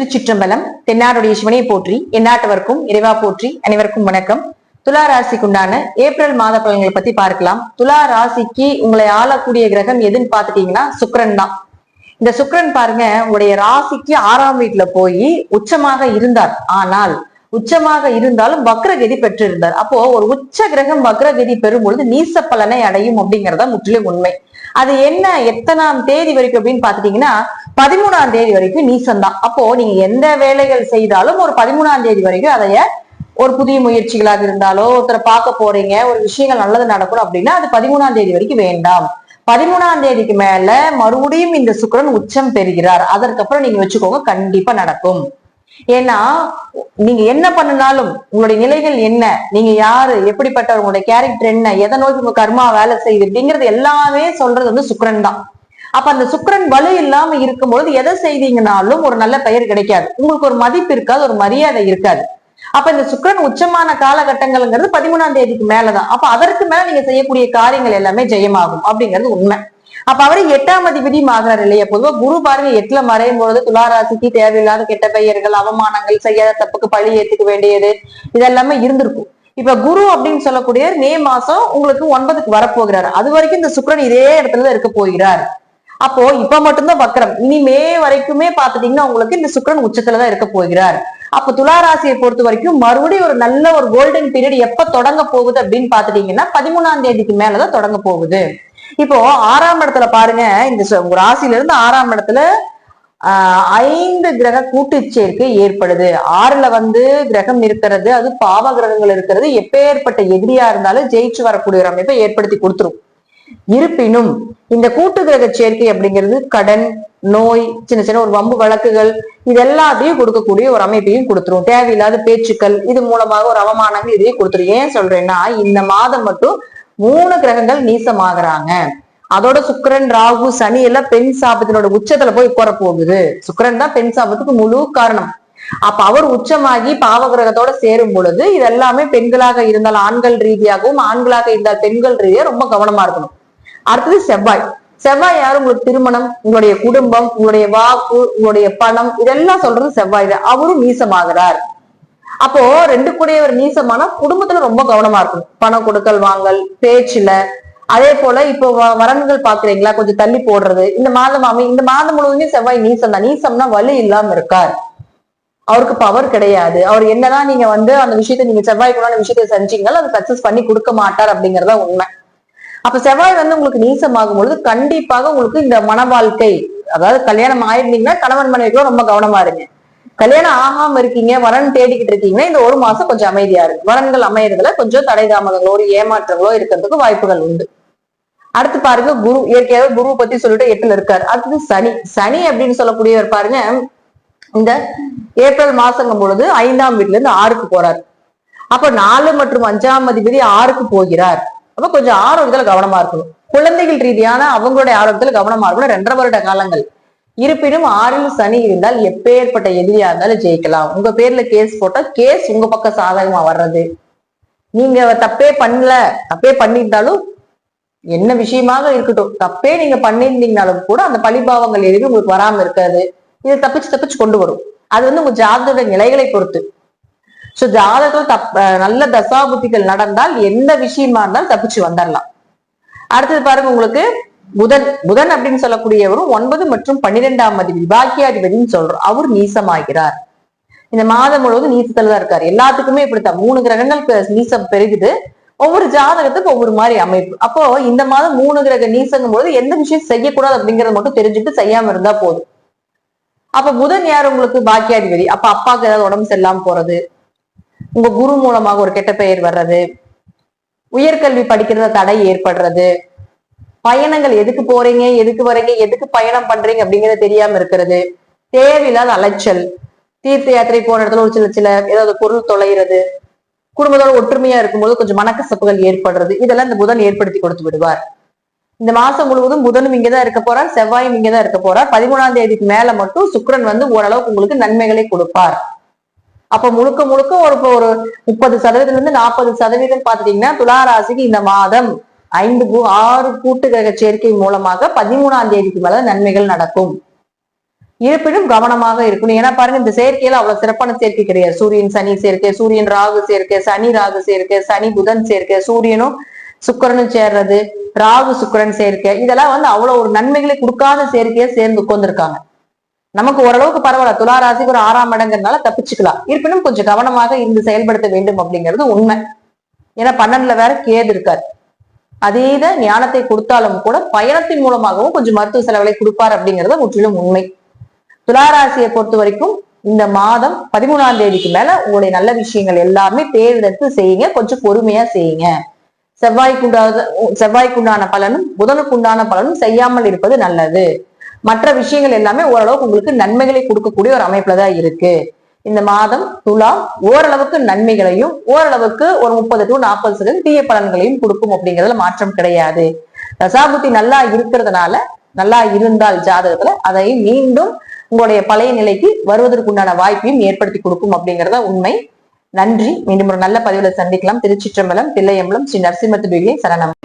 திருச்சிற்றம்பலம். தென்னாடுடைய சிவனை போற்றி, எந்நாட்டவர்க்கும் இறைவா போற்றி. அனைவருக்கும் வணக்கம். துலா ராசிக்குண்டான ஏப்ரல் மாத பலன்களை பத்தி பார்க்கலாம். துலா ராசிக்கு உங்களை ஆளக்கூடிய கிரகம் எதுன்னு பாத்துட்டீங்கன்னா சுக்கிரன் தான். இந்த சுக்கிரன் பாருங்க, உங்களுடைய ராசிக்கு 6ஆம் வீட்டுல போய் உச்சமாக இருந்தார். ஆனால் உச்சமாக இருந்தாலும் வக்ரகதி பெற்றிருந்தார். அப்போ ஒரு உச்ச கிரகம் வக்ரகதி பெறும் பொழுது நீச பலனை அடையும் அப்படிங்கறத முற்றிலும் உண்மை. அது என்ன, எத்தனாம் தேதி வரைக்கும் அப்படின்னு பாத்துட்டீங்கன்னா 13ஆம் தேதி வரைக்கும் நீசம்தான். அப்போ நீங்க எந்த வேலைகள் செய்தாலும் ஒரு 13ஆம் தேதி வரைக்கும் அதைய ஒரு புதிய முயற்சிகளாக இருந்தாலோ, ஒருத்தரை பார்க்க போறீங்க, ஒரு விஷயங்கள் நல்லது நடக்கணும் அப்படின்னா அது 13ஆம் தேதி வரைக்கும் வேண்டாம். 13ஆம் தேதிக்கு மேல மறுபடியும் இந்த சுக்கிரன் உச்சம் பெறுகிறார். அதற்கப்புறம் நீங்க வச்சுக்கோங்க, கண்டிப்பா நடக்கும். ஏன்னா நீங்க என்ன பண்ணினாலும் உங்களுடைய நிலைகள் என்ன, நீங்க யாரு, எப்படிப்பட்டவர், உங்களுடைய கேரக்டர் என்ன, எதை நோக்கி உங்க கர்மா வேலை செய்யுது அப்படிங்கிறது எல்லாமே சொல்றது வந்து சுக்கிரன் தான். அப்ப அந்த சுக்கிரன் வலு இல்லாம இருக்கும்பொழுது எதை செய்தீங்கனாலும் ஒரு நல்ல பெயர் கிடைக்காது, உங்களுக்கு ஒரு மதிப்பு இருக்காது, ஒரு மரியாதை இருக்காது. அப்ப இந்த சுக்கிரன் உச்சமான காலகட்டங்கள்ங்கிறது 13ஆம் தேதிக்கு மேலதான். அப்ப அதற்கு மேல நீங்க செய்யக்கூடிய காரியங்கள் எல்லாமே ஜெயமாகும் அப்படிங்கிறது உண்மை. அப்ப அவரு 8ஆம் அதிபதி ஆகிறார் இல்லையா. பொதுவா குரு பாருங்க 8ல மறையும் பொழுது துளாராசிக்கு தேவையில்லாத கெட்ட பெயர்கள், அவமானங்கள், செய்யாத தப்புக்கு பழி ஏத்துக்க வேண்டியது இதெல்லாமே இருந்திருக்கும். இப்ப குரு அப்படின்னு சொல்லக்கூடிய மே மாசம் உங்களுக்கு 9க்கு வரப்போகிறார். அது வரைக்கும் இந்த சுக்கிரன் இதே இடத்துலதான் இருக்க போகிறார். அப்போ இப்ப மட்டும்தான் வக்ரம். இனி மே வரைக்குமே பாத்துட்டீங்கன்னா உங்களுக்கு இந்த சுக்கிரன் உச்சத்துலதான் இருக்க போகிறார். அப்ப துளாராசியை பொறுத்த வரைக்கும் மறுபடியும் ஒரு நல்ல ஒரு கோல்டன் பீரியட் எப்ப தொடங்க போகுது அப்படின்னு பாத்துட்டீங்கன்னா 13ஆம் தேதிக்கு மேலதான் தொடங்க போகுது. இப்போ 6ஆம் இடத்துல பாருங்க, இந்த ராசியில இருந்து 6ஆம் இடத்துல 5 கிரக கூட்டு சேர்க்கை ஏற்படுது. 6ல வந்து கிரகம் இருக்கிறது, அது பாவ கிரகங்கள் இருக்கிறது. எப்பேற்பட்ட எதிரியா இருந்தாலும் ஜெயிச்சு வரக்கூடிய ஒரு அமைப்பை ஏற்படுத்தி கொடுத்துரும். இருப்பினும் இந்த கூட்டு கிரக சேர்க்கை அப்படிங்கிறது கடன், நோய், சின்ன சின்ன ஒரு வம்பு வழக்குகள் இது எல்லாத்தையும் கொடுக்கக்கூடிய ஒரு அமைப்பையும் கொடுத்துரும். தேவையில்லாத பேச்சுக்கள், இது மூலமாக ஒரு அவமானங்கள் இதையும் கொடுத்துரும். ஏன் சொல்றேன்னா இந்த மாதம் மட்டும் 3 கிரகங்கள் நீசமாகறாங்க. அதோட சுக்கிரன், ராகு, சனி எல்லாம் பெண் சாபத்தினோட உச்சத்துல போய் உட்கார போகுது. சுக்கிரன் தான் பெண் சாபத்துக்கு முழு காரணம். அப்ப அவர் உச்சமாகி பாவ கிரகத்தோட சேரும் பொழுது இதெல்லாமே பெண்களாக இருந்தால் ஆண்கள் ரீதியாகவும், ஆண்களாக இருந்தால் பெண்கள் ரீதியா ரொம்ப கவனமா இருக்கணும். அடுத்தது செவ்வாய். செவ்வாய் யாரு, உங்களுக்கு திருமணம், உங்களுடைய குடும்பம், உங்களுடைய வாக்கு, உங்களுடைய பணம் இதெல்லாம் சொல்றது செவ்வாய் தான். அவரும் நீசமாகிறார். அப்போ 2 கூடியவர் நீசமானா குடும்பத்துல ரொம்ப கவனமா இருக்கும். பணம் கொடுக்கல் வாங்கல், பேச்சுல. அதே போல இப்போ வரன்கள் பாக்குறீங்களா, கொஞ்சம் தள்ளி போடுறது. இந்த மாதம் முழுவதுமே செவ்வாய் நீசம் தான். நீசம்னா வலு இல்லாம இருக்கார், அவருக்கு பவர் கிடையாது. அவர் என்னதான் நீங்க வந்து அந்த விஷயத்த நீங்க செவ்வாய் கூட விஷயத்த செஞ்சீங்களோ அதை சக்சஸ் பண்ணி கொடுக்க மாட்டார் அப்படிங்கறதா உண்மை. அப்ப செவ்வாய் வந்து உங்களுக்கு நீசமாகும் பொழுது கண்டிப்பாக உங்களுக்கு இந்த மன வாழ்க்கை, அதாவது கல்யாணம் ஆயிருந்தீங்கன்னா கணவன் மனைவிக்கும் ரொம்ப கவனமா இருங்க. கல்யாணம் ஆகாம இருக்கீங்க, வரன் தேடிக்கிட்டு இருக்கீங்கன்னா இந்த 1 மாசம் கொஞ்சம் அமைதியா இருக்கு. வரன்கள் அமையறதுல கொஞ்சம் தடை தாமதங்களோ ஒரு ஏமாற்றங்களோ இருக்கிறதுக்கு வாய்ப்புகள் உண்டு. அடுத்து பாருங்க குரு. இயற்கையாவே குரு பத்தி சொல்லிட்டு 8ல இருக்காரு. அடுத்தது சனி. சனி அப்படின்னு சொல்லக்கூடியவர் பாருங்க, இந்த ஏப்ரல் மாசங்கும் பொழுது 5ஆம் வீட்டுல இருந்து 6க்கு போறாரு. அப்ப 4 மற்றும் 5ஆம் அதிபதி 6க்கு போகிறார். அப்ப கொஞ்சம் ஆரோக்கியத்துல கவனமா இருக்கணும். குழந்தைகள் ரீதியான அவங்களுடைய ஆரோக்கியத்துல கவனமா இருக்கணும் 2.5 வருட காலங்கள். இருப்பினும் 6ல் சனி இருந்தால் எப்பேற்பட்ட எதிரியா இருந்தாலும் ஜெயிக்கலாம். உங்க பேர்ல கேஸ் போட்டா கேஸ் உங்க பக்கம் சாதகமா வர்றது, நீங்க தப்பே பண்ணல, தப்பே பண்ணியிருந்தாலும் என்ன விஷயமாக இருக்கட்டும், தப்பே நீங்க பண்ணியிருந்தீங்கனாலும் கூட அந்த பழிபாவங்கள் எதுவும் உங்களுக்கு வராம இருக்காது. இதை தப்பிச்சு கொண்டு வரும். அது வந்து உங்க ஜாதக நிலைகளை பொறுத்து. சோ ஜாதகத்துல நல்ல தசாபுத்திகள் நடந்தால் எந்த விஷயமா இருந்தாலும் தப்பிச்சு வந்துடலாம். அடுத்தது பாருங்க உங்களுக்கு புதன். புதன் அப்படின்னு சொல்லக்கூடியவரும் 9 மற்றும் 12ஆம் அதிபதி, பாக்கியாதிபதினு சொல்றோம். அவர் நீசமாகிறார். இந்த மாதம் முழுவதும் நீசத்துல தான் இருக்காரு. எல்லாத்துக்குமே இப்படித்தான் 3 கிரகங்கள் நீசம் பெருகுது. ஒவ்வொரு ஜாதகத்துக்கு ஒவ்வொரு மாதிரி அமைப்பு. அப்போ இந்த மாதம் 3 கிரக நீசங்கும் போது எந்த விஷயம் செய்யக்கூடாது அப்படிங்கறத மட்டும் தெரிஞ்சுட்டு செய்யாம இருந்தா போதும். அப்ப புதன் யார், உங்களுக்கு பாக்கியாதிபதி. அப்ப அப்பாவுக்கு ஏதாவது உடம்பு சரியில்லாம போறது, உங்க குரு மூலமாக ஒரு கெட்ட பெயர் வர்றது, உயர்கல்வி படிக்கிறத தடை ஏற்படுறது, பயணங்கள் எதுக்கு போறீங்க, எதுக்கு வரீங்க, எதுக்கு பயணம் பண்றீங்க அப்படிங்கறது தெரியாம இருக்கிறது, தேவையில்லாத அலைச்சல், தீர்த்த யாத்திரை போன இடத்துல ஒரு சில ஏதாவது பொருள் தொலைகிறது, குடும்பத்தோட ஒற்றுமையா இருக்கும்போது கொஞ்சம் மனக்கசப்புகள் ஏற்படுறது, இதெல்லாம் இந்த புதன் ஏற்படுத்தி கொடுத்து விடுவார். இந்த மாசம் முழுவதும் புதனும் இங்கதான் இருக்க போறார், செவ்வாயும் இங்கதான் இருக்க போறார். 13ஆம் தேதிக்கு மேல மட்டும் சுக்கிரன் வந்து ஓரளவுக்கு உங்களுக்கு நன்மைகளை கொடுப்பார். அப்ப முழுக்க ஒரு 30%ல இருந்து 40% பாத்துட்டீங்கன்னா துளாராசிக்கு இந்த மாதம் 6 கூட்டு கிரக சேர்க்கை மூலமாக 13ஆம் தேதிக்கு மேல நன்மைகள் நடக்கும். இருப்பினும் கவனமாக இருக்கணும். ஏன்னா பாருங்க, இந்த சேர்க்கையில அவ்வளவு சிறப்பான சேர்க்கை கிடையாது. சூரியன் சனி சேர்க்கை, சூரியன் ராகு சேர்க்கை, சனி ராகு சேர்க்கை, சனி புதன் சேர்க்கை, சூரியனும் சுக்கிரனும் சேர்றது, ராகு சுக்கிரன் சேர்க்கை, இதெல்லாம் அவ்வளவு ஒரு நன்மைகளை கொடுக்காத சேர்க்கையை சேர்ந்து உட்கார்ந்துருக்காங்க. நமக்கு ஓரளவுக்கு பரவாயில்ல, துலா ராசிக்கு ஒரு 6ஆம் இடங்கிறதுனால தப்பிச்சுக்கலாம். இருப்பினும் கொஞ்சம் கவனமாக இருந்து செயல்படுத்த வேண்டும் அப்படிங்கிறது உண்மை. ஏன்னா 12ல வேற கேது இருக்காரு. அதீத ஞானத்தை கொடுத்தாலும் கூட பயணத்தின் மூலமாகவும் கொஞ்சம் மருத்துவ செலவுகளை கொடுப்பார் அப்படிங்கிறது முற்றிலும் உண்மை. துளாராசியை பொறுத்த வரைக்கும் இந்த மாதம் 13ஆம் தேதிக்கு மேல உங்களுடைய நல்ல விஷயங்கள் எல்லாமே தேர்ந்தெடுத்து செய்யுங்க. கொஞ்சம் பொறுமையா செய்யுங்க. செவ்வாய்க்குண்டான பலனும் புதனுக்குண்டான பலனும் செய்யாமல் இருப்பது நல்லது. மற்ற விஷயங்கள் எல்லாமே ஓரளவுக்கு உங்களுக்கு நன்மைகளை கொடுக்கக்கூடிய ஒரு அமைப்புல தான் இருக்கு. இந்த மாதம் துலா ஓரளவுக்கு நன்மைகளையும் ஓரளவுக்கு ஒரு 30 to 40% தீய பலன்களையும் கொடுக்கும் அப்படிங்கிறதுல மாற்றம் கிடையாது. தசாபுத்தி நல்லா இருக்கிறதுனால, நல்லா இருந்தால் ஜாதகத்துல அதை மீண்டும் உங்களுடைய பழைய நிலைக்கு வருவதற்குண்டான வாய்ப்பையும் ஏற்படுத்தி கொடுக்கும் அப்படிங்கிறத உண்மை. நன்றி. மீண்டும் ஒரு நல்ல பதிவுல சந்திக்கலாம். திருச்சிற்றம்பலம், தில்லையம்பலம், ஸ்ரீ நரசிம்மத்துடைய சரணம்.